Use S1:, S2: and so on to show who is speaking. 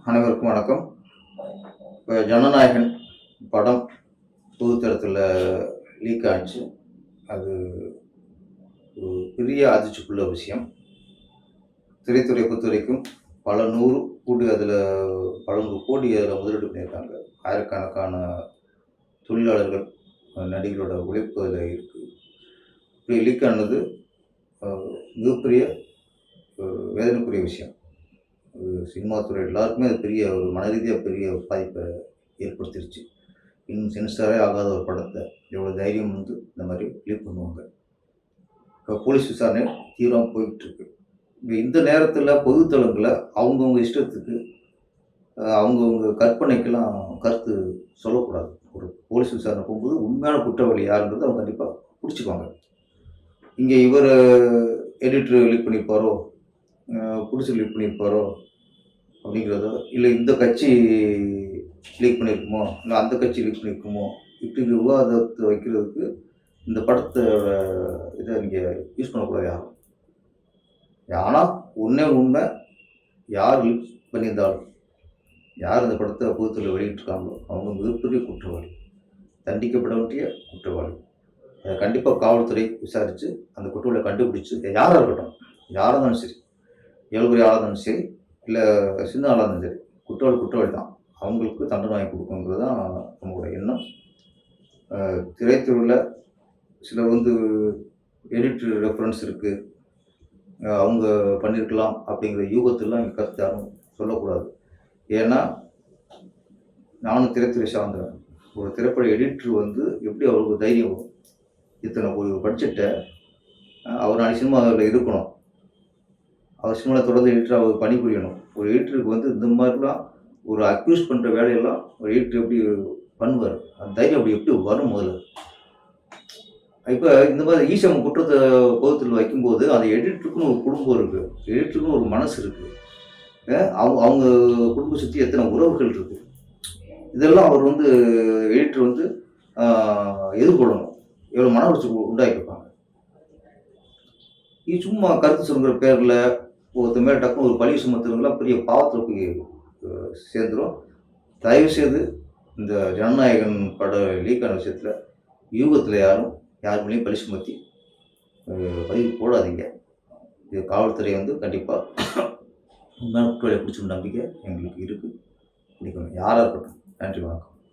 S1: அனைவருக்கும் வணக்கம். இப்போ ஜனநாயகன் படம் பொதுத்தளத்தில் லீக் ஆச்சு. அது ஒரு பெரிய அதிர்ச்சிக்குள்ள விஷயம். திரைத்துறையை பொறுத்த வரைக்கும் பல 100 கோடி அதில் பல 100 கோடி அதில் முதலீடு பண்ணியிருக்காங்க. ஆயிரக்கணக்கான தொழிலாளர்கள், நடிகரோட உழைப்பு அதில் இருக்குது. இப்படி லீக் ஆனது மிகப்பெரிய வேதனைக்குரிய விஷயம். சினிமா துறை எல்லாருக்குமே அது பெரிய ஒரு மனரீதியாக பெரிய பாதிப்பை ஏற்படுத்திருச்சு. இன்னும் சென்சாரே ஆகாத ஒரு படத்தை எவ்வளோ தைரியம் வந்து இந்த மாதிரி லீக் பண்ணுவாங்க. இப்போ போலீஸ் விசாரணை தீவிரம் போயிட்டுருக்கு. இப்போ இந்த நேரத்தில் பொதுத்தளங்களை அவங்கவுங்க இஷ்டத்துக்கு அவங்கவுங்க கற்பனைக்கெல்லாம் கருத்து சொல்லக்கூடாது. ஒரு போலீஸ் விசாரணை போகும்போது உண்மையான குற்றவாளி யாருன்றது அவங்க கண்டிப்பாக பிடிச்சிக்குவாங்க. இங்கே இவர் எடிட்டர் லீக் பண்ணியிருப்பாரோ, புடிச்சு லீக் பண்ணியிருப்பாரோ அப்படிங்கிறதோ, இல்லை இந்த கட்சி லீக் பண்ணியிருக்குமோ, இல்லை அந்த கட்சி லீக் பண்ணியிருக்குமோ, இப்படிங்கிற விவாதத்தை வைக்கிறதுக்கு இந்த படத்தோட இதை நீங்கள் யூஸ் பண்ணக்கூடாது யாரும். ஆனால் ஒன்றே உண்மை, யார் லீக் பண்ணியிருந்தாலும், யார் அந்த படத்தை பொதுத்தில் வெளியிட்டிருக்காங்களோ அவங்க மிகப்பெரிய குற்றவாளி, தண்டிக்கப்பட வேண்டிய குற்றவாளி. அதை கண்டிப்பாக காவல்துறை விசாரித்து அந்த குற்றவாளியை கண்டுபிடிச்சி, யாராக இருக்கட்டும், யாராக இருந்தாலும் சரி, எவ்வளோ பெரிய ஆளாக இருந்தாலும் சரி, இல்லை சின்ன ஆளாக இருந்தாலும் சரி, குற்றவாளி தான். அவங்களுக்கு தண்டனை வாங்கி கொடுக்கணுங்கிறது தான் நம்மளோட எண்ணம். திரைத்துறையில் சிலர் வந்து எடிட்டர் ரெஃபரன்ஸ் இருக்குது, அவங்க பண்ணியிருக்கலாம் அப்படிங்கிற யூகத்திலாம் எங்கள் கருத்து யாரும் சொல்லக்கூடாது. ஏன்னா நானும் திரைத்துறை சார்ந்தேன். ஒரு திரைப்பட எடிட்டர் வந்து எப்படி அவருக்கு தைரியம் வரும்? இத்தனை ஒரு பட்ஜெட்டை அவர் நாளைக்கு சினிமாவில் இருக்கணும், அவர் சினிமாவில் தொடர்ந்து எடிட்டராக அவர் பணிபுரியணும். ஒரு எடிட்டருக்கு வந்து இந்த மாதிரிலாம் ஒரு அக்யூஸ் பண்ணுற வேலையெல்லாம் ஒரு எடிட்டர் எப்படி பண்ணுவார்? அந்த தைரியம் அப்படி எப்படி வரும் முதல்ல? இப்போ இந்த மாதிரி ஈசம் குற்றத்தை பொதுத்தில் வைக்கும்போது அந்த எடிட்டருக்குன்னு ஒரு குடும்பம் இருக்குது, எடிட்டருக்குன்னு ஒரு மனசு இருக்குது, அவங்க குடும்பம் சுற்றி எத்தனை உறவுகள் இருக்குது. இதெல்லாம் அவர் வந்து எடிட்டர் வந்து எதிர்கொள்ளணும். எவ்வளோ மன உணர்ச்சி உண்டாக்கியிருப்பாங்க. இது சும்மா கருத்து சொல்கிற பேரில் ஒருத்தர் மேலே டக்குன்னு ஒரு பழி சுமத்துறதுலாம் பெரிய பாவத்தில் போய் சேர்ந்துடும். தயவுசெய்து இந்த ஜனநாயகன் படம் லீக்கான விஷயத்தில் யூகத்தில் யார் மேலேயும் பழி சுமத்தி பதிவு போடாதீங்க. இது காவல்துறை வந்து கண்டிப்பாக உண்மையான குற்றவாளியை பிடிச்ச நம்பிக்கை எங்களுக்கு இருக்குது. பிடிக்கணும் யாராக இருக்கட்டும். நன்றி, வணக்கம்.